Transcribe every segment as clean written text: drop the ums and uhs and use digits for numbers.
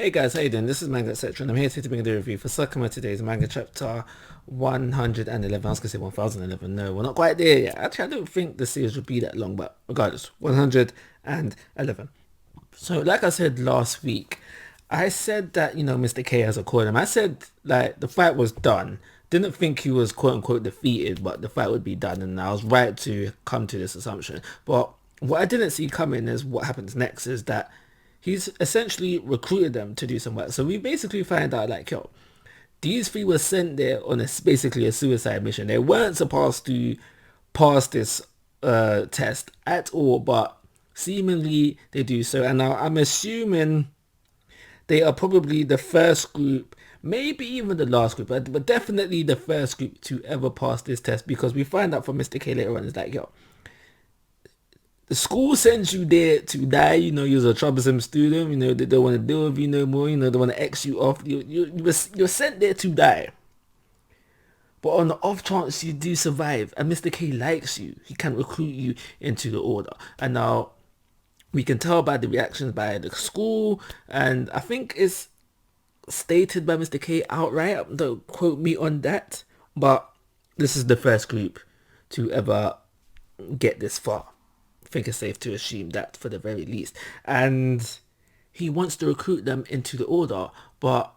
Hey guys, how you doing? This is Manga, etc. and I'm here today to bring a review for Sakamoto Days Manga Chapter 111. I was going to say 1011. No, we're not quite there yet. Actually, I don't think the series would be that long, but regardless, 111. So, like I said last week, I said that, Mr. K has a call him. I said, like, the fight was done. Didn't think he was quote unquote defeated, but the fight would be done, and I was right to come to this assumption. But what I didn't see coming is what happens next is that he's essentially recruited them to do some work. So we basically find out like, yo, these three were sent there on basically a suicide mission. They weren't supposed to pass this test at all, but seemingly they do so. And now I'm assuming they are probably the first group, maybe even the last group, but definitely the first group to ever pass this test, because we find out from Mr. K later on, it's like, yo, the school sends you there to die. You're a troublesome student. They don't want to deal with you no more. They want to X you off. You're sent there to die. But on the off chance you do survive and Mr. K likes you, he can recruit you into the order. And now we can tell by the reactions by the school, and I think it's stated by Mr. K outright. Don't quote me on that, but this is the first group to ever get this far. I think it's safe to assume that for the very least. And he wants to recruit them into the order, but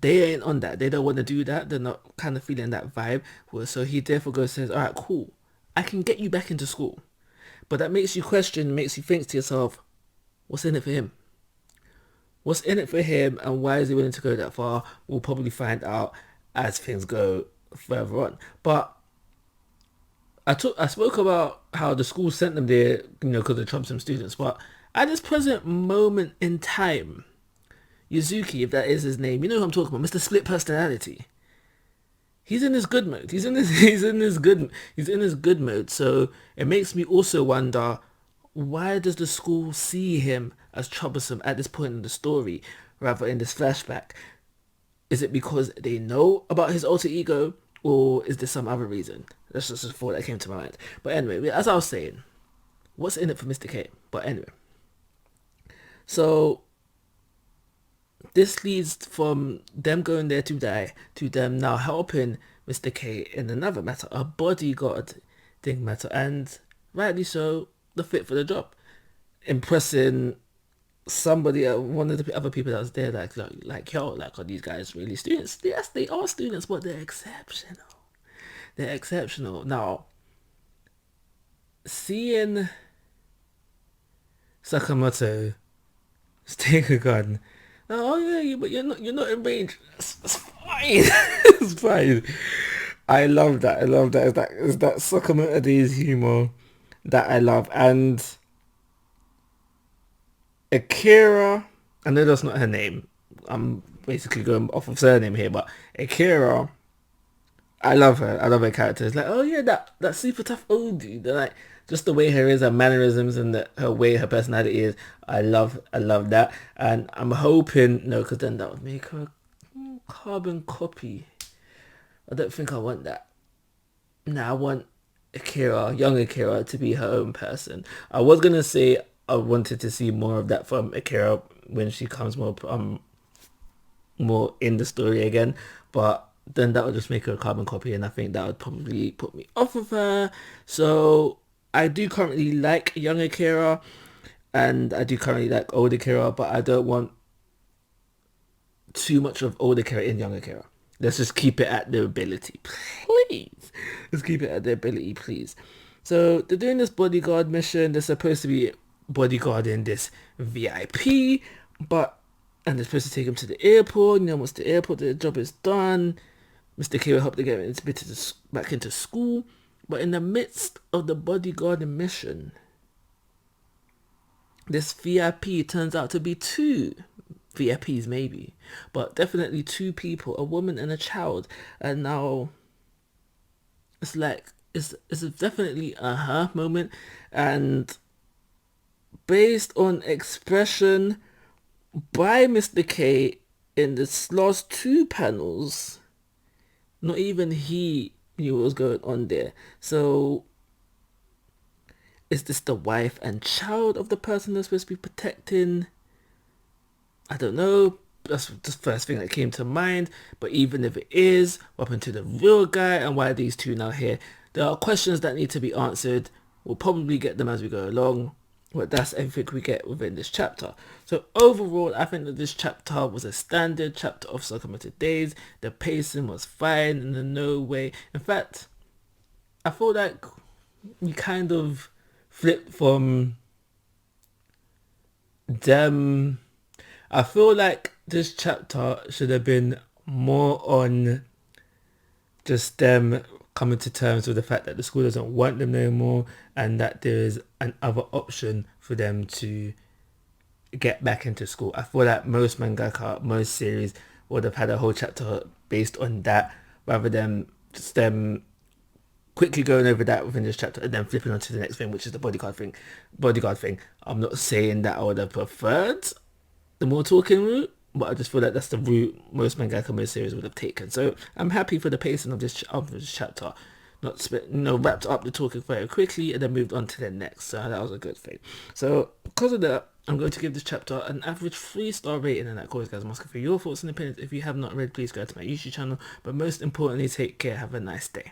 they ain't on that. They don't want to do that. They're not kind of feeling that vibe. Well, so he therefore goes and says, all right, cool. I can get you back into school. But that makes you question, makes you think to yourself, what's in it for him? What's in it for him, and why is he willing to go that far? We'll probably find out as things go further on. But I spoke about how the school sent them there, because they're troublesome students. But at this present moment in time, Yuzuki, if that is his name, you know who I'm talking about, Mr. Split Personality. He's in his good mode. He's in his good mode. So it makes me also wonder, why does the school see him as troublesome at this point in the story, rather in this flashback? Is it because they know about his alter ego, or is there some other reason? That's just a thought that came to my mind. But anyway, as I was saying, what's in it for Mr. K? But anyway, so this leads from them going there to die to them now helping Mr. K in another matter, a bodyguard thing matter, and rightly so, the fit for the job, impressing somebody, one of the other people that was there, like yo, like, are these guys really students? Yes, they are students, but they're exceptional. They're exceptional. Now, seeing Sakamoto take a gun. Oh yeah, but you're not in range. It's fine. It's fine. I love that. I love that. Is that Sakamoto Days humor that I love. And Akira, I know that's not her name. I'm basically going off of surname here, but Akira, I love her. I love her character. It's like, oh yeah, that super tough old dude. Like, just the way her is, her mannerisms, and her way, her personality is. I love that. And I'm hoping, no, because then that would make her a carbon copy. I don't think I want that. Nah, I want Akira, young Akira, to be her own person. I was gonna say I wanted to see more of that from Akira when she comes more in the story again, but then that would just make her a carbon copy, and I think that would probably put me off of her. So I do currently like young Akira, and I do currently like old Akira, but I don't want too much of old Akira in young Akira. Let's just keep it at their ability, please. Let's keep it at their ability, please. So they're doing this bodyguard mission. They're supposed to be bodyguarding this VIP, and they're supposed to take him to the airport. Once the airport, the job is done. Mr. K will help to get admitted back into school. But in the midst of the bodyguarding mission, this VIP turns out to be two VIPs, maybe, but definitely two people, a woman and a child. And now it's like, it's definitely a her moment. And based on expression by Mr. K in the last two panels, not even he knew what was going on there. So is this the wife and child of the person they're supposed to be protecting? I don't know. That's the first thing that came to mind. But even if it is, what happened to the real guy and why are these two now here? There are questions that need to be answered. We'll probably get them as we go along. But that's everything we get within this chapter. So overall, I think that this chapter was a standard chapter of Sakamoto Days. The pacing was fine in no way. In fact, I feel like you kind of flipped from them. I feel like this chapter should have been more on just them coming to terms with the fact that the school doesn't want them no more and that there's an other option for them to get back into school. I feel like most mangaka, most series would have had a whole chapter based on that rather than just them quickly going over that within this chapter and then flipping on to the next thing, which is the bodyguard thing. I'm not saying that I would have preferred the more talking route, but I just feel like that's the route most mangaka, most series would have taken. So I'm happy for the pacing of this chapter. Not wrapped up the talking very quickly and then moved on to the next. So that was a good thing. So because of that, I'm going to give this chapter an average 3-star rating, and that always, guys, I'm asking for your thoughts and opinions. If you have not read, please go to my YouTube channel. But most importantly, take care. Have a nice day.